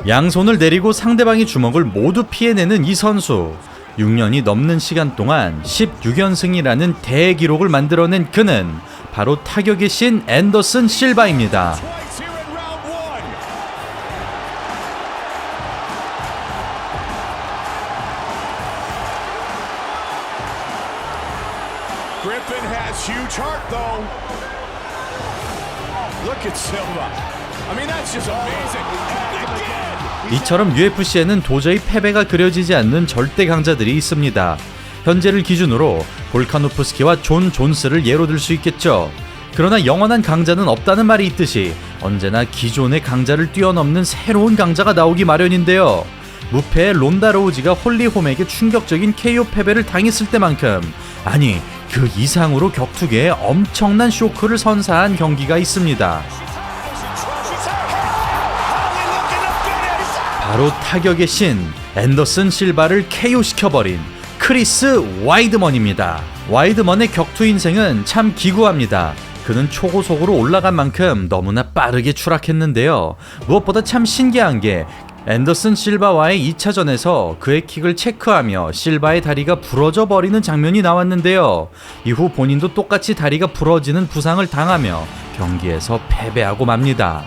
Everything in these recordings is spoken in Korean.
양손을 내리고 상대방의 주먹을 모두 피해내는 이 선수. 6년이 넘는 시간 동안 16연승이라는 대기록을 만들어낸 그는 바로 타격의 신 앤더슨 실바입니다. Griffin has huge heart though. Look at Silva. I mean that's just amazing. 이처럼 UFC에는 도저히 패배가 그려지지 않는 절대 강자들이 있습니다. 현재를 기준으로 볼카노프스키와 존 존스를 예로 들 수 있겠죠. 그러나 영원한 강자는 없다는 말이 있듯이 언제나 기존의 강자를 뛰어넘는 새로운 강자가 나오기 마련인데요. 무패의 론다 로우지가 홀리홈에게 충격적인 KO 패배를 당했을 때만큼, 아니 그 이상으로 격투계에 엄청난 쇼크를 선사한 경기가 있습니다. 바로 타격의 신 앤더슨 실바를 KO시켜버린 크리스 와이드먼입니다. 와이드먼의 격투 인생은 참 기구합니다. 그는 초고속으로 올라간 만큼 너무나 빠르게 추락했는데요. 무엇보다 참 신기한 게 앤더슨 실바와의 2차전에서 그의 킥을 체크하며 실바의 다리가 부러져 버리는 장면이 나왔는데요. 이후 본인도 똑같이 다리가 부러지는 부상을 당하며 경기에서 패배하고 맙니다.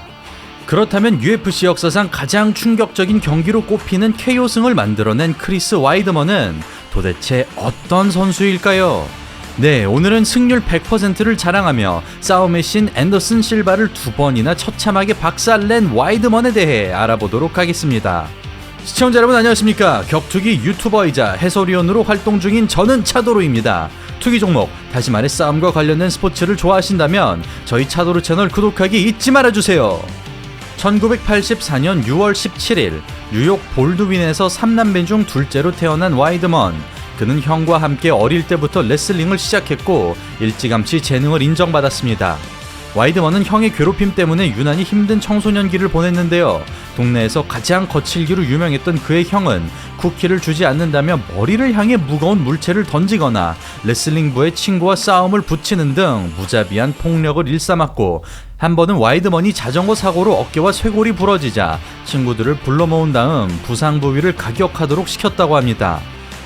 그렇다면 UFC 역사상 가장 충격적인 경기로 꼽히는 KO승을 만들어낸 크리스 와이드먼은 도대체 어떤 선수일까요? 네, 오늘은 승률 100%를 자랑하며 싸움의 신 앤더슨 실바를 2번이나 처참하게 박살낸 와이드먼에 대해 알아보도록 하겠습니다. 시청자 여러분 안녕하십니까? 격투기 유튜버이자 해설위원으로 활동 중인 저는 차도루입니다. 투기 종목, 다시 말해 싸움과 관련된 스포츠를 좋아하신다면 저희 차도루 채널 구독하기 잊지 말아주세요. 1984년 6월 17일 뉴욕 볼드윈에서 3남매 중 둘째로 태어난 와이드먼. 그는 형과 함께 어릴 때부터 레슬링을 시작했고 일찌감치 재능을 인정받았습니다. 와이드먼은 형의 괴롭힘 때문에 유난히 힘든 청소년기를 보냈는데요. 동네에서 가장 거칠기로 유명했던 그의 형은 쿠키를 주지 않는다며 머리를 향해 무거운 물체를 던지거나 레슬링부의 친구와 싸움을 붙이는 등 무자비한 폭력을 일삼았고, 한 번은 와이드먼이 자전거 사고로 어깨와 쇄골이 부러지자 친구들을 불러 모은 다음 부상 부위를 가격하도록 시켰다고 합니다.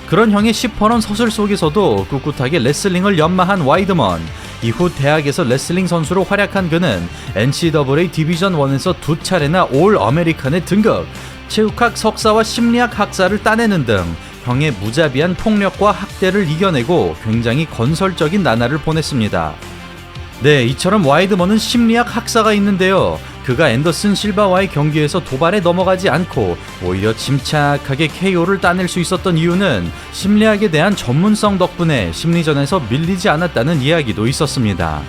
그런 형의 시퍼런 서술 속에서도 꿋꿋하게 레슬링을 연마한 와이드먼. 이후 대학에서 레슬링 선수로 활약한 그는 NCAA 디비전 1에서 2차례나 올 아메리칸에 등극, 체육학 석사와 심리학 학사를 따내는 등 형의 무자비한 폭력과 학대를 이겨내고 굉장히 건설적인 나날을 보냈습니다. 네, 이처럼 와이드먼은 심리학 학사가 있는데요. 그가 앤더슨 실바와의 경기에서 도발에 넘어가지 않고 오히려 침착하게 KO를 따낼 수 있었던 이유는 심리학에 대한 전문성 덕분에 심리전에서 밀리지 않았다는 이야기도 있었습니다.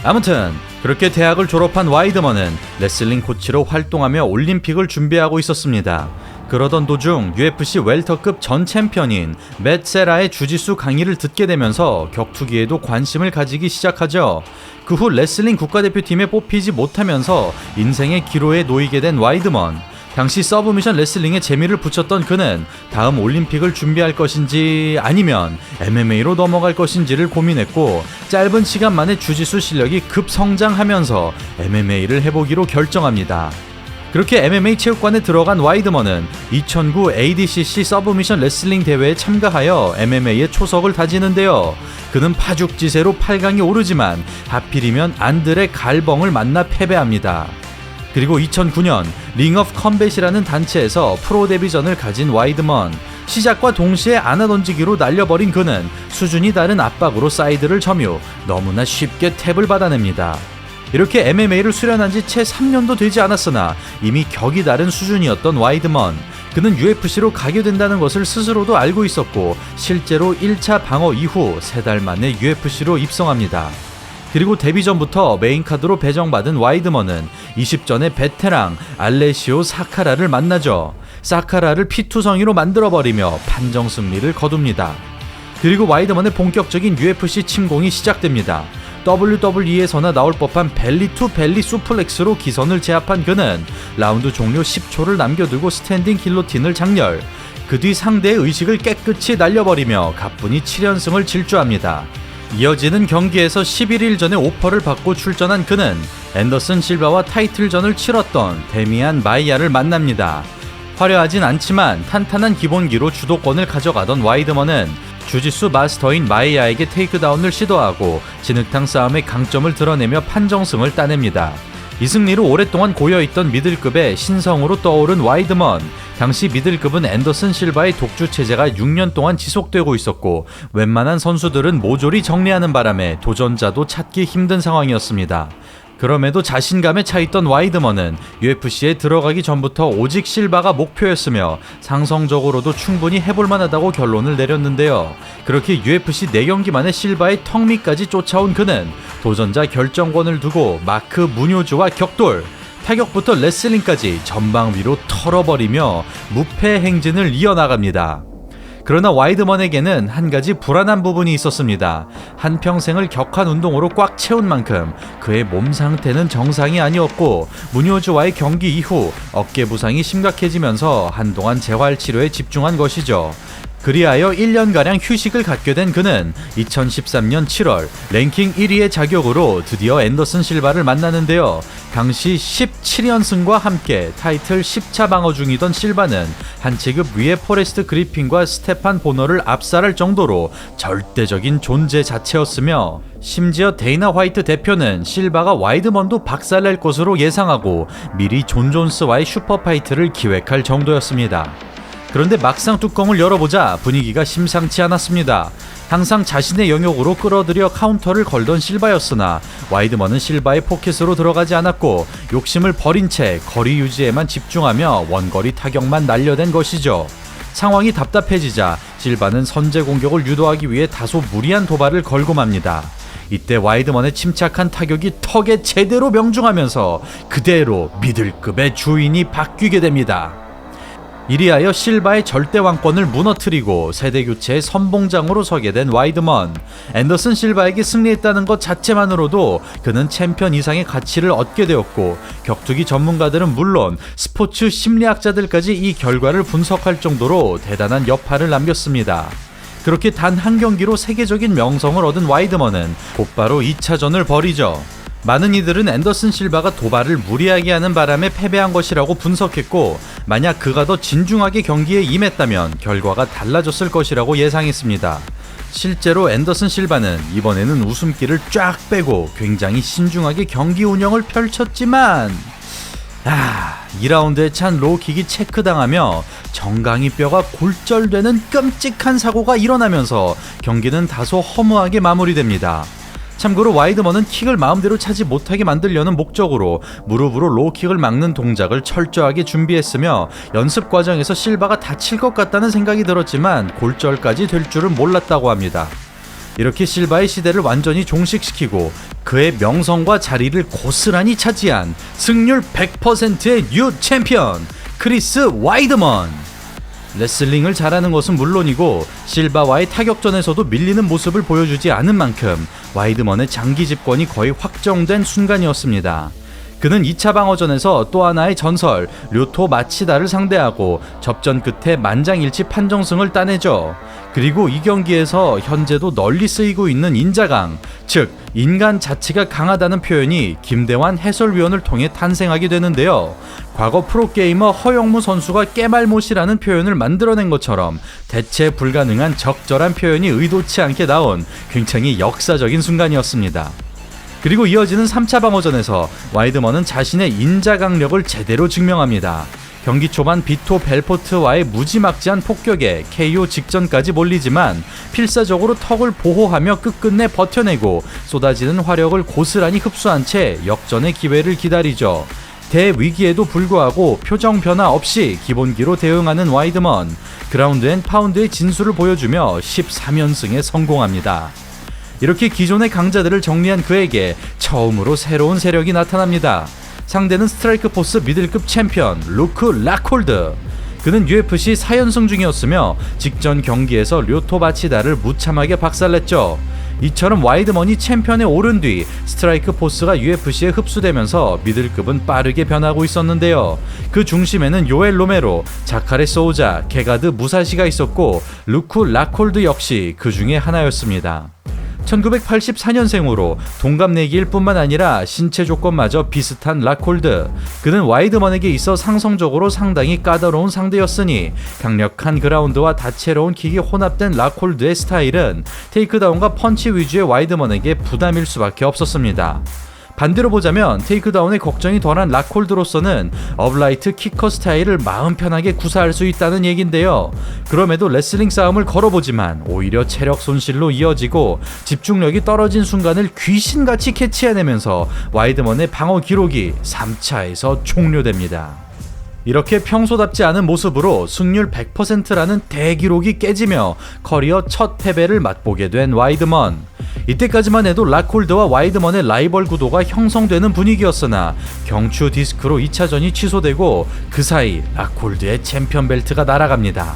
아무튼 그렇게 대학을 졸업한 와이드먼은 레슬링 코치로 활동하며 올림픽을 준비하고 있었습니다. 그러던 도중 UFC 웰터급 전 챔피언인 맷 세라의 주짓수 강의를 듣게 되면서 격투기에도 관심을 가지기 시작하죠. 그 후 레슬링 국가대표팀에 뽑히지 못하면서 인생의 기로에 놓이게 된 와이드먼. 당시 서브미션 레슬링에 재미를 붙였던 그는 다음 올림픽을 준비할 것인지 아니면 MMA로 넘어갈 것인지를 고민했고, 짧은 시간 만에 주짓수 실력이 급성장하면서 MMA를 해보기로 결정합니다. 그렇게 MMA 체육관에 들어간 와이드먼은 2009 ADCC 서브미션 레슬링 대회에 참가하여 MMA의 초석을 다지는데요. 그는 파죽지세로 8강에 오르지만 하필이면 안드레 갈벙을 만나 패배합니다. 그리고 2009년 링 오브 컴뱃이라는 단체에서 프로 데뷔전을 가진 와이드먼. 시작과 동시에 안아던지기로 날려버린 그는 수준이 다른 압박으로 사이드를 점유, 너무나 쉽게 탭을 받아냅니다. 이렇게 MMA를 수련한 지 채 3년도 되지 않았으나 이미 격이 다른 수준이었던 와이드먼. 그는 UFC로 가게 된다는 것을 스스로도 알고 있었고 실제로 1차 방어 이후 3달 만에 UFC로 입성합니다. 그리고 데뷔전부터 메인카드로 배정받은 와이드먼은 20전의 베테랑 알레시오 사카라를 만나죠. 사카라를 피투성이로 만들어버리며 판정 승리를 거둡니다. 그리고 와이드먼의 본격적인 UFC 침공이 시작됩니다. WWE에서나 나올 법한 벨리-투-벨리 수플렉스로 기선을 제압한 그는 라운드 종료 10초를 남겨두고 스탠딩 길로틴을 장렬. 그 뒤 상대의 의식을 깨끗이 날려버리며 가뿐히 7연승을 질주합니다. 이어지는 경기에서 11일 전에 오퍼를 받고 출전한 그는 앤더슨 실바와 타이틀전을 치렀던 데미안 마이야를 만납니다. 화려하진 않지만 탄탄한 기본기로 주도권을 가져가던 와이드먼은 주짓수 마스터인 마이야에게 테이크다운을 시도하고 진흙탕 싸움의 강점을 드러내며 판정승을 따냅니다. 이 승리로 오랫동안 고여있던 미들급의 신성으로 떠오른 와이드먼. 당시 미들급은 앤더슨 실바의 독주 체제가 6년 동안 지속되고 있었고 웬만한 선수들은 모조리 정리하는 바람에 도전자도 찾기 힘든 상황이었습니다. 그럼에도 자신감에 차있던 와이드먼은 UFC에 들어가기 전부터 오직 실바가 목표였으며 상성적으로도 충분히 해볼만하다고 결론을 내렸는데요. 그렇게 UFC 4경기 만에 실바의 턱 밑까지 쫓아온 그는 도전자 결정권을 두고 마크 무뇨즈와 격돌, 타격부터 레슬링까지 전방위로 털어버리며 무패 행진을 이어나갑니다. 그러나 와이드먼에게는 한 가지 불안한 부분이 있었습니다. 한평생을 격한 운동으로 꽉 채운 만큼 그의 몸 상태는 정상이 아니었고 무뇨즈와의 경기 이후 어깨 부상이 심각해지면서 한동안 재활치료에 집중한 것이죠. 그리하여 1년가량 휴식을 갖게 된 그는 2013년 7월 랭킹 1위의 자격으로 드디어 앤더슨 실바를 만나는데요. 당시 17연승과 함께 타이틀 10차 방어 중이던 실바는 한 체급 위의 포레스트 그리핀과 스테판 보너를 압살할 정도로 절대적인 존재 자체였으며 심지어 데이나 화이트 대표는 실바가 와이드먼도 박살낼 것으로 예상하고 미리 존 존스와의 슈퍼파이트를 기획할 정도였습니다. 그런데 막상 뚜껑을 열어보자 분위기가 심상치 않았습니다. 항상 자신의 영역으로 끌어들여 카운터를 걸던 실바였으나 와이드먼은 실바의 포켓으로 들어가지 않았고 욕심을 버린 채 거리 유지에만 집중하며 원거리 타격만 날려댄 것이죠. 상황이 답답해지자 실바는 선제 공격을 유도하기 위해 다소 무리한 도발을 걸고 맙니다. 이때 와이드먼의 침착한 타격이 턱에 제대로 명중하면서 그대로 미들급의 주인이 바뀌게 됩니다. 이리하여 실바의 절대 왕권을 무너뜨리고 세대교체의 선봉장으로 서게 된 와이드먼. 앤더슨 실바에게 승리했다는 것 자체만으로도 그는 챔피언 이상의 가치를 얻게 되었고 격투기 전문가들은 물론 스포츠 심리학자들까지 이 결과를 분석할 정도로 대단한 여파를 남겼습니다. 그렇게 단 한 경기로 세계적인 명성을 얻은 와이드먼은 곧바로 2차전을 벌이죠. 많은 이들은 앤더슨 실바가 도발을 무리하게 하는 바람에 패배한 것이라고 분석했고 만약 그가 더 진중하게 경기에 임했다면 결과가 달라졌을 것이라고 예상했습니다. 실제로 앤더슨 실바는 이번에는 웃음기를 쫙 빼고 굉장히 신중하게 경기 운영을 펼쳤지만 2라운드에 찬 로우킥이 체크당하며 정강이 뼈가 골절되는 끔찍한 사고가 일어나면서 경기는 다소 허무하게 마무리됩니다. 참고로 와이드먼은 킥을 마음대로 차지 못하게 만들려는 목적으로 무릎으로 로우킥을 막는 동작을 철저하게 준비했으며 연습 과정에서 실바가 다칠 것 같다는 생각이 들었지만 골절까지 될 줄은 몰랐다고 합니다. 이렇게 실바의 시대를 완전히 종식시키고 그의 명성과 자리를 고스란히 차지한 승률 100%의 뉴 챔피언 크리스 와이드먼. 레슬링을 잘하는 것은 물론이고 실바와의 타격전에서도 밀리는 모습을 보여주지 않은 만큼 와이드먼의 장기 집권이 거의 확정된 순간이었습니다. 그는 2차 방어전에서 또 하나의 전설 료토 마치다를 상대하고 접전 끝에 만장일치 판정승을 따내죠. 그리고 이 경기에서 현재도 널리 쓰이고 있는 인자강, 즉 인간 자체가 강하다는 표현이 김대환 해설위원을 통해 탄생하게 되는데요. 과거 프로게이머 허영무 선수가 깨말못이라는 표현을 만들어낸 것처럼 대체 불가능한 적절한 표현이 의도치 않게 나온 굉장히 역사적인 순간이었습니다. 그리고 이어지는 3차 방어전에서 와이드먼은 자신의 인자강력을 제대로 증명합니다. 경기 초반 비토 벨포트와의 무지막지한 폭격에 KO 직전까지 몰리지만 필사적으로 턱을 보호하며 끝끝내 버텨내고 쏟아지는 화력을 고스란히 흡수한 채 역전의 기회를 기다리죠. 대위기에도 불구하고 표정 변화 없이 기본기로 대응하는 와이드먼. 그라운드 앤 파운드의 진수를 보여주며 13연승에 성공합니다. 이렇게 기존의 강자들을 정리한 그에게 처음으로 새로운 세력이 나타납니다. 상대는 스트라이크 포스 미들급 챔피언 루크 라콜드. 그는 UFC 4연승 중이었으며 직전 경기에서 료토 마치다를 무참하게 박살냈죠. 이처럼 와이드먼이 챔피언에 오른 뒤 스트라이크 포스가 UFC에 흡수되면서 미들급은 빠르게 변하고 있었는데요. 그 중심에는 요엘 로메로, 자카레 소우자, 게가드 무사시가 있었고 루크 라콜드 역시 그 중에 하나였습니다. 1984년생으로 동갑내기일 뿐만 아니라 신체 조건마저 비슷한 락홀드. 그는 와이드먼에게 있어 상성적으로 상당히 까다로운 상대였으니 강력한 그라운드와 다채로운 킥이 혼합된 락홀드의 스타일은 테이크다운과 펀치 위주의 와이드먼에게 부담일 수밖에 없었습니다. 반대로 보자면 테이크다운에 걱정이 덜한 락홀드로서는 업라이트 키커 스타일을 마음 편하게 구사할 수 있다는 얘긴데요. 그럼에도 레슬링 싸움을 걸어보지만 오히려 체력 손실로 이어지고 집중력이 떨어진 순간을 귀신같이 캐치해내면서 와이드먼의 방어 기록이 3차에서 종료됩니다. 이렇게 평소답지 않은 모습으로 승률 100%라는 대기록이 깨지며 커리어 첫 패배를 맛보게 된 와이드먼. 이때까지만 해도 락홀드와 와이드먼의 라이벌 구도가 형성되는 분위기였으나 경추 디스크로 2차전이 취소되고 그 사이 락홀드의 챔피언 벨트가 날아갑니다.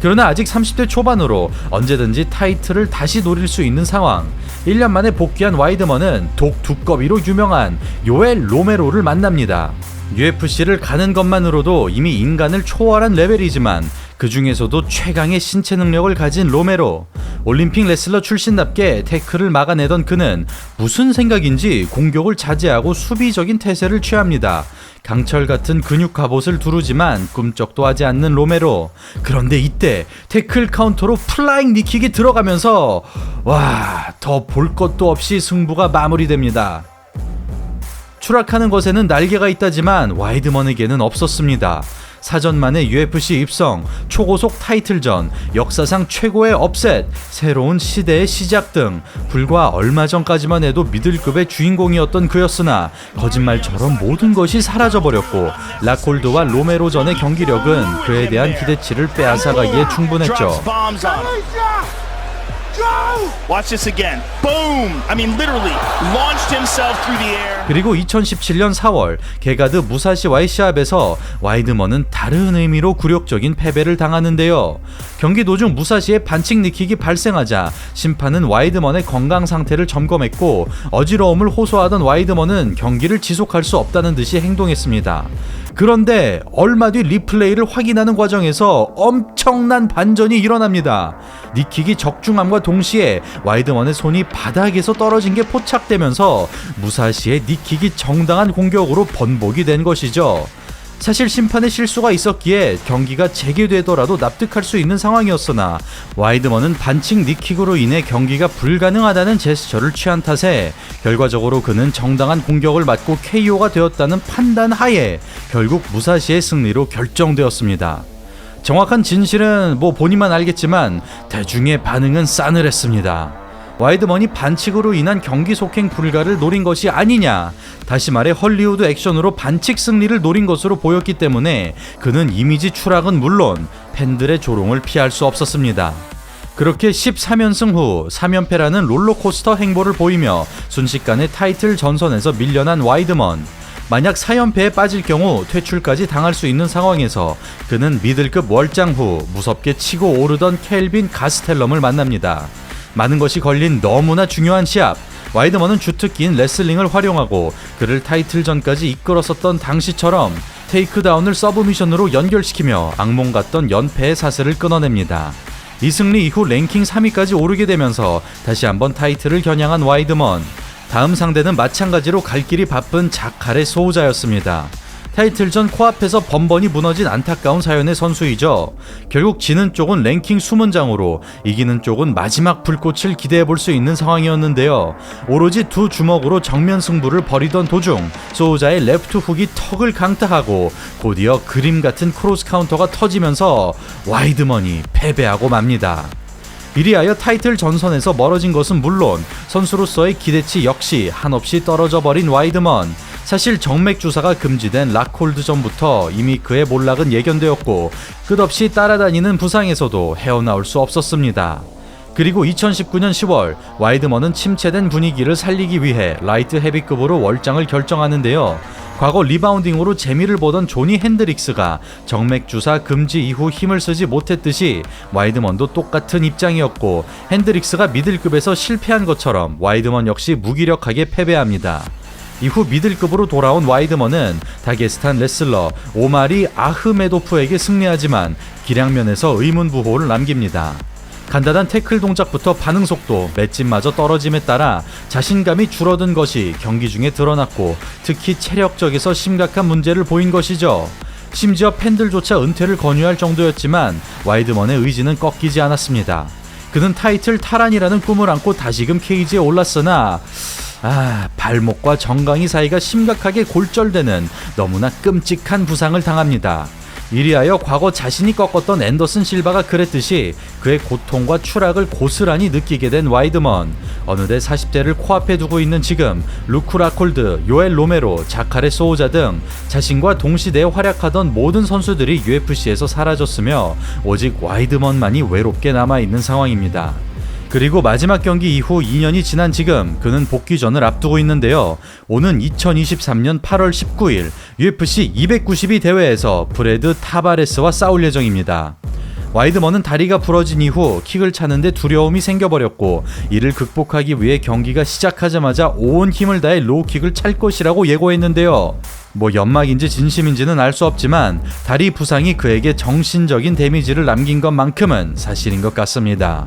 그러나 아직 30대 초반으로 언제든지 타이틀을 다시 노릴 수 있는 상황. 1년 만에 복귀한 와이드먼은 독 두꺼비로 유명한 요엘 로메로를 만납니다. UFC를 가는 것만으로도 이미 인간을 초월한 레벨이지만 그 중에서도 최강의 신체 능력을 가진 로메로. 올림픽 레슬러 출신답게 태클을 막아내던 그는 무슨 생각인지 공격을 자제하고 수비적인 태세를 취합니다. 강철 같은 근육 갑옷을 두르지만 꿈쩍도 하지 않는 로메로. 그런데 이때 태클 카운터로 플라잉 니킥이 들어가면서 더 볼 것도 없이 승부가 마무리됩니다. 추락하는 것에는 날개가 있다지만 와이드먼에게는 없었습니다. 사전만의 UFC 입성, 초고속 타이틀전, 역사상 최고의 업셋, 새로운 시대의 시작 등 불과 얼마 전까지만 해도 미들급의 주인공이었던 그였으나 거짓말처럼 모든 것이 사라져버렸고 락홀드와 로메로전의 경기력은 그에 대한 기대치를 빼앗아가기에 충분했죠. Watch this again. Boom! I mean literally launched himself through the air. 그리고 2017년 4월 게가드 무사시와의 시합에서 와이드먼은 다른 의미로 굴욕적인 패배를 당하는데요. 경기 도중 무사시의 반칙 니킥이 발생하자 심판은 와이드먼의 건강 상태를 점검했고 어지러움을 호소하던 와이드먼은 경기를 지속할 수 없다는 듯이 행동했습니다. 그런데 얼마 뒤 리플레이를 확인하는 과정에서 엄청난 반전이 일어납니다. 니킥이 적중함과 동시에 와이드먼의 손이 바닥에서 떨어진 게 포착되면서 무사시의 니킥이 정당한 공격으로 번복이 된 것이죠. 사실 심판의 실수가 있었기에 경기가 재개되더라도 납득할 수 있는 상황이었으나 와이드먼은 반칙 니킥으로 인해 경기가 불가능하다는 제스처를 취한 탓에 결과적으로 그는 정당한 공격을 맞고 KO가 되었다는 판단 하에 결국 무사시의 승리로 결정되었습니다. 정확한 진실은 본인만 알겠지만 대중의 반응은 싸늘했습니다. 와이드먼이 반칙으로 인한 경기 속행 불가를 노린 것이 아니냐, 다시 말해 헐리우드 액션으로 반칙 승리를 노린 것으로 보였기 때문에 그는 이미지 추락은 물론 팬들의 조롱을 피할 수 없었습니다. 그렇게 13연승 후 3연패라는 롤러코스터 행보를 보이며 순식간에 타이틀 전선에서 밀려난 와이드먼. 만약 4연패에 빠질 경우 퇴출까지 당할 수 있는 상황에서 그는 미들급 월장 후 무섭게 치고 오르던 켈빈 가스텔럼을 만납니다. 많은 것이 걸린 너무나 중요한 시합. 와이드먼은 주특기인 레슬링을 활용하고 그를 타이틀전까지 이끌었었던 당시처럼 테이크다운을 서브미션으로 연결시키며 악몽 같던 연패의 사슬을 끊어냅니다. 이 승리 이후 랭킹 3위까지 오르게 되면서 다시 한번 타이틀을 겨냥한 와이드먼. 다음 상대는 마찬가지로 갈 길이 바쁜 자칼의 소호자였습니다. 타이틀전 코앞에서 번번이 무너진 안타까운 사연의 선수이죠. 결국 지는 쪽은 랭킹 수문장으로 이기는 쪽은 마지막 불꽃을 기대해볼 수 있는 상황이었는데요. 오로지 두 주먹으로 정면 승부를 벌이던 도중 소호자의 레프트 훅이 턱을 강타하고 곧이어 그림 같은 크로스 카운터가 터지면서 와이드먼이 패배하고 맙니다. 이리하여 타이틀 전선에서 멀어진 것은 물론 선수로서의 기대치 역시 한없이 떨어져 버린 와이드먼. 사실 정맥 주사가 금지된 락홀드 전부터 이미 그의 몰락은 예견되었고 끝없이 따라다니는 부상에서도 헤어나올 수 없었습니다. 그리고 2019년 10월 와이드먼은 침체된 분위기를 살리기 위해 라이트 헤비급으로 월장을 결정하는데요. 과거 리바운딩으로 재미를 보던 조니 핸드릭스가 정맥 주사 금지 이후 힘을 쓰지 못했듯이 와이드먼도 똑같은 입장이었고 핸드릭스가 미들급에서 실패한 것처럼 와이드먼 역시 무기력하게 패배합니다. 이후 미들급으로 돌아온 와이드먼은 다게스탄 레슬러 오마리 아흐메도프에게 승리하지만 기량면에서 의문부호를 남깁니다. 간단한 태클 동작부터 반응 속도, 맷집마저 떨어짐에 따라 자신감이 줄어든 것이 경기 중에 드러났고 특히 체력적에서 심각한 문제를 보인 것이죠. 심지어 팬들조차 은퇴를 권유할 정도였지만 와이드먼의 의지는 꺾이지 않았습니다. 그는 타이틀 탈환이라는 꿈을 안고 다시금 케이지에 올랐으나 발목과 정강이 사이가 심각하게 골절되는 너무나 끔찍한 부상을 당합니다. 이리하여 과거 자신이 꺾었던 앤더슨 실바가 그랬듯이 그의 고통과 추락을 고스란히 느끼게 된 와이드먼. 어느새 40대를 코앞에 두고 있는 지금 루크 라콜드, 요엘 로메로, 자카레 소우자 등 자신과 동시대에 활약하던 모든 선수들이 UFC에서 사라졌으며 오직 와이드먼만이 외롭게 남아있는 상황입니다. 그리고 마지막 경기 이후 2년이 지난 지금 그는 복귀전을 앞두고 있는데요. 오는 2023년 8월 19일 UFC 292 대회에서 브래드 타바레스와 싸울 예정입니다. 와이드먼은 다리가 부러진 이후 킥을 차는데 두려움이 생겨버렸고 이를 극복하기 위해 경기가 시작하자마자 온 힘을 다해 로우킥을 찰 것이라고 예고했는데요. 연막인지 진심인지는 알 수 없지만 다리 부상이 그에게 정신적인 데미지를 남긴 것만큼은 사실인 것 같습니다.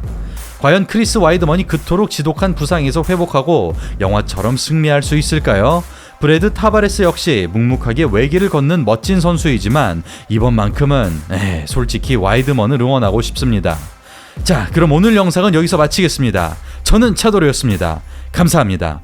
과연 크리스 와이드먼이 그토록 지독한 부상에서 회복하고 영화처럼 승리할 수 있을까요? 브래드 타바레스 역시 묵묵하게 외길을 걷는 멋진 선수이지만 이번만큼은 솔직히 와이드먼을 응원하고 싶습니다. 자, 그럼 오늘 영상은 여기서 마치겠습니다. 저는 차도르였습니다. 감사합니다.